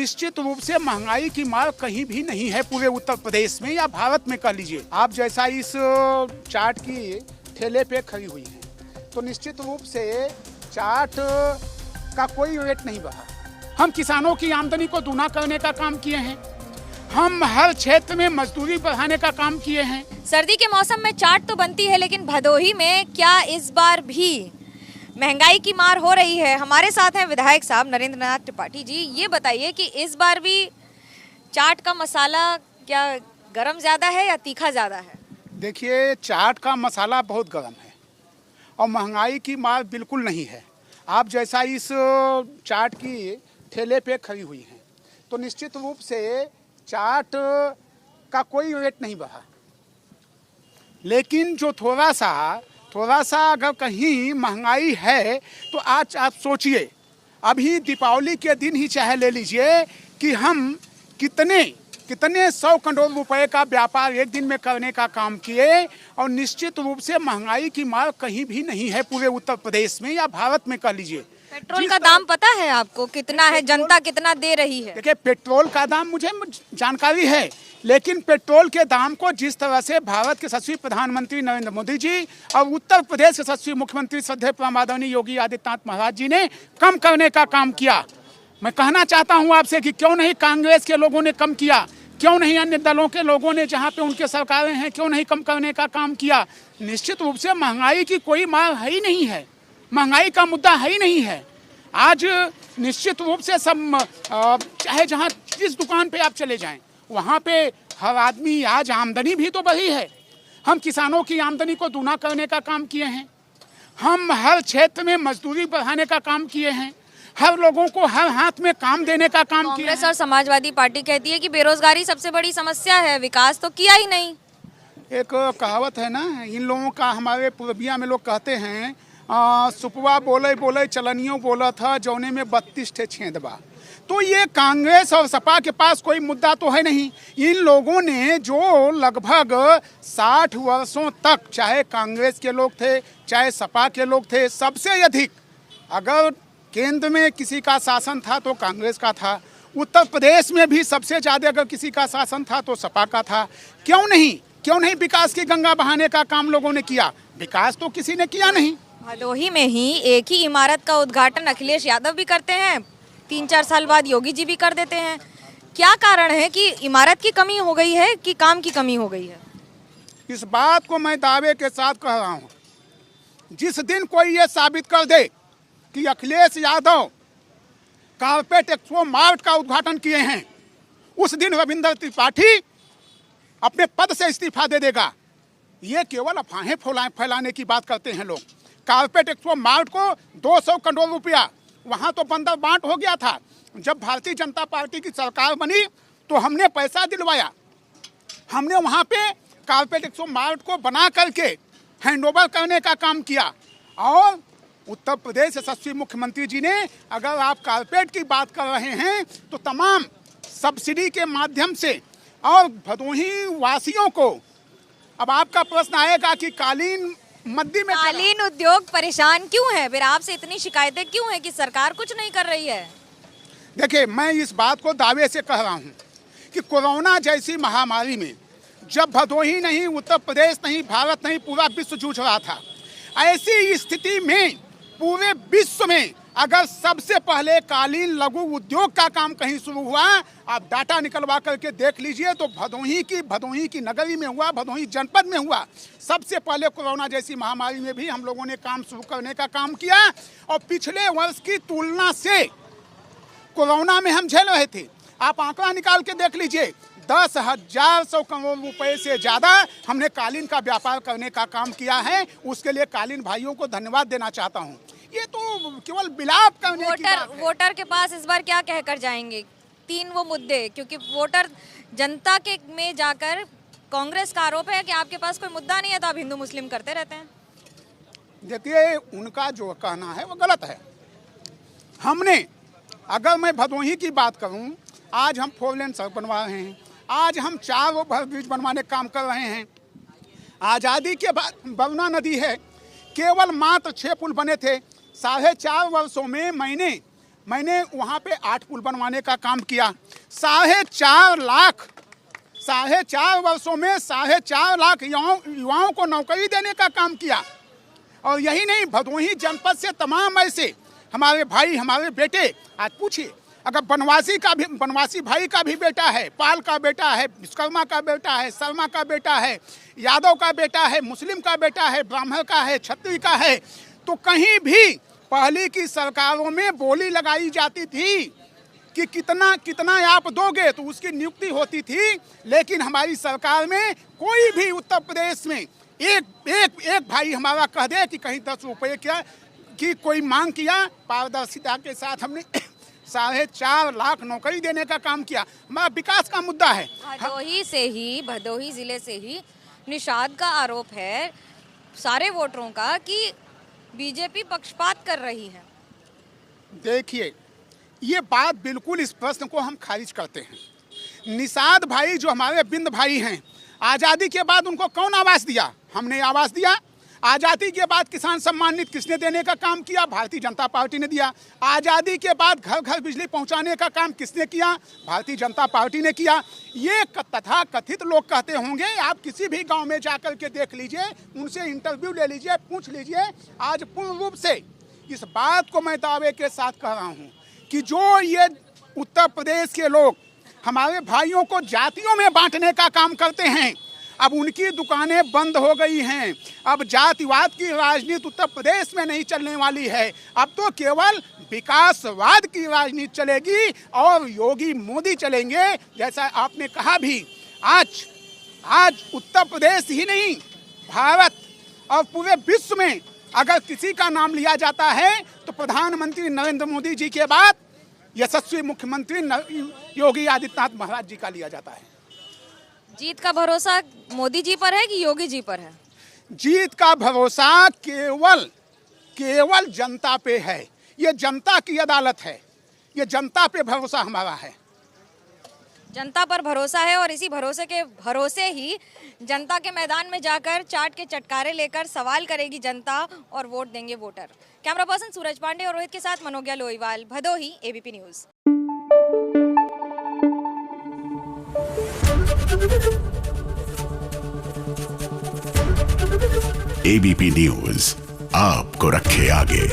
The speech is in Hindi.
निश्चित रूप से महंगाई की मार कहीं भी नहीं है पूरे उत्तर प्रदेश में या भारत में, कह लीजिए आप। जैसा इस चाट की ठेले पे खड़ी हुई है, तो निश्चित रूप से चाट का कोई रेट नहीं बढ़ा। हम किसानों की आमदनी को दूना करने का काम किए हैं, हम हर क्षेत्र में मजदूरी बढ़ाने का काम किए हैं। सर्दी के मौसम में चाट तो बनती है, लेकिन भदोही में क्या इस बार भी महंगाई की मार हो रही है? हमारे साथ हैं विधायक साहब नरेंद्र नाथ त्रिपाठी जी। ये बताइए कि इस बार भी चाट का मसाला क्या गरम ज़्यादा है या तीखा ज़्यादा है? देखिए, चाट का मसाला बहुत गरम है और महंगाई की मार बिल्कुल नहीं है। आप जैसा इस चाट की ठेले पे खड़ी हुई हैं, तो निश्चित रूप से चाट का कोई रेट नहीं बढ़ा। लेकिन जो थोड़ा सा अगर कहीं महंगाई है, तो आज आप सोचिए, अभी दीपावली के दिन ही चाहे ले लीजिए कि हम कितने 100 करोड़ रुपए का व्यापार एक दिन में करने का काम किए, और निश्चित रूप से महंगाई की मार कहीं भी नहीं है पूरे उत्तर प्रदेश में या भारत में, कह लीजिए। पेट्रोल का दाम पता है आपको कितना है? जनता कितना दे रही है? देखिए, पेट्रोल का दाम मुझे जानकारी है, लेकिन पेट्रोल के दाम को जिस तरह से भारत के यशस्वी प्रधानमंत्री नरेंद्र मोदी जी और उत्तर प्रदेश के यशस्वी मुख्यमंत्री श्रद्धेय परम आदरणीय योगी आदित्यनाथ महाराज जी ने कम करने का काम किया, मैं कहना चाहता हूं आपसे कि क्यों नहीं कांग्रेस के लोगों ने कम किया, क्यों नहीं अन्य दलों के लोगों ने जहां पे उनके सरकारें हैं क्यों नहीं कम करने का काम किया। निश्चित रूप से महंगाई की कोई मार है ही नहीं है, महंगाई का मुद्दा है ही नहीं है। आज निश्चित रूप से सब चाहे जहां जिस दुकान पे आप चले जाएं, वहां पे हर आदमी, आज आमदनी भी तो बढ़ी है। हम किसानों की आमदनी को दूना करने का काम किए हैं, हम हर क्षेत्र में मजदूरी बढ़ाने का काम किए हैं, हर लोगों को हर हाथ में काम देने का काम किया। कांग्रेस और समाजवादी पार्टी कहती है कि बेरोजगारी सबसे बड़ी समस्या है, विकास तो किया ही नहीं। एक कहावत है ना, इन लोगों का, हमारे पूर्विया में लोग कहते हैं, सुपवा बोले बोले चलनियों बोला था जौने में 32 ठे छेदबा। तो ये कांग्रेस और सपा के पास कोई मुद्दा तो है नहीं। इन लोगों ने जो लगभग 60 वर्षों तक, चाहे कांग्रेस के लोग थे चाहे सपा के लोग थे, सबसे अधिक अगर केंद्र में किसी का शासन था तो कांग्रेस का था, उत्तर प्रदेश में भी सबसे ज़्यादा अगर किसी का शासन था तो सपा का था। क्यों नहीं विकास की गंगा बहाने का काम लोगों ने किया? विकास तो किसी ने किया नहीं। भदोही में ही एक ही इमारत का उद्घाटन अखिलेश यादव भी करते हैं, 3-4 साल बाद योगी जी भी कर देते हैं। क्या कारण है कि इमारत की कमी हो गई है कि काम की कमी हो गई है? इस बात को मैं दावे के साथ कह रहा हूँ, जिस दिन कोई ये साबित कर दे कि Akhilesh Yadav carpet expo mart का उद्घाटन किए हैं, उस दिन रविंद्र त्रिपाठी अपने पद से इस्तीफा दे देगा। ये केवल अफवाहें फैलाने की बात करते हैं लोग। कारपेट एक्सपो मार्ट को 200 करोड़ रुपया वहाँ तो बंदर बांट हो गया था। जब भारतीय जनता पार्टी की सरकार बनी तो हमने पैसा दिलवाया, हमने वहाँ पे कारपेट एक्सपो मार्ट को बना करके हैंडओवर करने का काम किया। और उत्तर प्रदेश यशस्वी मुख्यमंत्री जी ने, अगर आप कारपेट की बात कर रहे हैं, तो तमाम सब्सिडी के माध्यम से और भदोही वासियों को, अब आपका प्रश्न आएगा कि कालीन उद्योग परेशान क्यों है? फिर आपसे इतनी शिकायतें क्यों हैं कि सरकार कुछ नहीं कर रही है? देखिए, मैं इस बात को दावे से कह रहा हूँ कि कोरोना जैसी महामारी में जब भदोही नहीं, उत्तर प्रदेश नहीं, भारत नहीं, पूरा विश्व जूझ रहा था, ऐसी स्थिति में पूरे विश्व में अगर सबसे पहले कालीन लघु उद्योग का काम कहीं शुरू हुआ, आप डाटा निकलवा करके देख लीजिए, तो भदोही की नगरी में हुआ, भदोही जनपद में हुआ। सबसे पहले कोरोना जैसी महामारी में भी हम लोगों ने काम शुरू करने का काम किया, और पिछले वर्ष की तुलना से कोरोना में हम झेल रहे थे। आप आंकड़ा निकाल के देख लीजिए, 10,100 करोड़ रुपए से ज़्यादा हमने कालीन का व्यापार करने का काम किया है। उसके लिए कालीन भाइयों को धन्यवाद देना चाहता हूँ। ये तो केवल बिलाप करने की बात है। वोटर के पास इस बार क्या कहकर जाएंगे? 3 वो मुद्दे, क्योंकि वोटर जनता के में जाकर कांग्रेस का आरोप है कि आपके पास कोई मुद्दा नहीं है तो आप हिंदू मुस्लिम करते रहते हैं। देखिए, उनका जो कहना है वो गलत है। हमने, अगर मैं भदोही की बात करूं, आज हम 4 लेन सड़क बनवा रहे हैं, आज हम 4 ओवरब्रिज बनवाने का काम कर रहे हैं। आज़ादी के बाद बरना नदी है, केवल मात्र 6 पुल बने थे। 4.5 वर्षों में मैंने मैंने वहाँ पे 8 पुल बनवाने का काम किया। 4.5 वर्षों में 4.5 लाख युवाओं को नौकरी देने का काम किया। और यही नहीं, भदोही जनपद से तमाम ऐसे हमारे भाई, हमारे बेटे, आज पूछिए अगर बनवासी भाई का भी बेटा है, पाल का बेटा है, विश्वकर्मा का बेटा है, शर्मा का बेटा है, यादव का बेटा है, मुस्लिम का बेटा है, ब्राह्मण का है, क्षत्रिय का है, तो कहीं भी पहले की सरकारों में बोली लगाई जाती थी कि कितना आप दोगे, तो उसकी नियुक्ति होती थी। लेकिन हमारी सरकार में कोई भी उत्तर प्रदेश में एक भाई हमारा कह दे कि कहीं 10 रुपये की कोई मांग किया, पारदर्शिता के साथ हमने 4.5 लाख नौकरी देने का काम किया। हमारा विकास का मुद्दा है। भदोही जिले से ही निषाद का आरोप है सारे वोटरों का कि बीजेपी पक्षपात कर रही है। देखिए, ये बात बिल्कुल, इस प्रश्न को हम खारिज करते हैं। निषाद भाई जो हमारे बिंद भाई हैं, आज़ादी के बाद उनको कौन आवास दिया? हमने आवास दिया। आज़ादी के बाद किसान सम्मान निधि किसने देने का काम किया? भारतीय जनता पार्टी ने दिया। आज़ादी के बाद घर घर बिजली पहुंचाने का काम किसने किया? भारतीय जनता पार्टी ने किया। ये तथा कथित लोग कहते होंगे, आप किसी भी गांव में जाकर के देख लीजिए, उनसे इंटरव्यू ले लीजिए, पूछ लीजिए। आज पूर्ण रूप से इस बात को मैं दावे के साथ कह रहा हूँ कि जो ये उत्तर प्रदेश के लोग हमारे भाइयों को जातियों में बांटने का काम करते हैं, अब उनकी दुकानें बंद हो गई हैं। अब जातिवाद की राजनीति उत्तर प्रदेश में नहीं चलने वाली है। अब तो केवल विकासवाद की राजनीति चलेगी और योगी मोदी चलेंगे। जैसा आपने कहा भी, आज उत्तर प्रदेश ही नहीं, भारत और पूरे विश्व में अगर किसी का नाम लिया जाता है तो प्रधानमंत्री नरेंद्र मोदी जी के बाद यशस्वी मुख्यमंत्री योगी आदित्यनाथ महाराज जी का लिया जाता है। जीत का भरोसा मोदी जी पर है कि योगी जी पर है? जीत का भरोसा केवल जनता पे है। ये जनता की अदालत है। ये जनता पे भरोसा हमारा है। जनता पर भरोसा है और इसी भरोसे ही जनता के मैदान में जाकर चाट के चटकारे लेकर सवाल करेगी जनता और वोट देंगे वोटर। कैमरा पर्सन सूरज पांडे और रोहित के साथ Manogya Loiwal, Bhadohi, ABP news. ABP news आपको रखे आगे।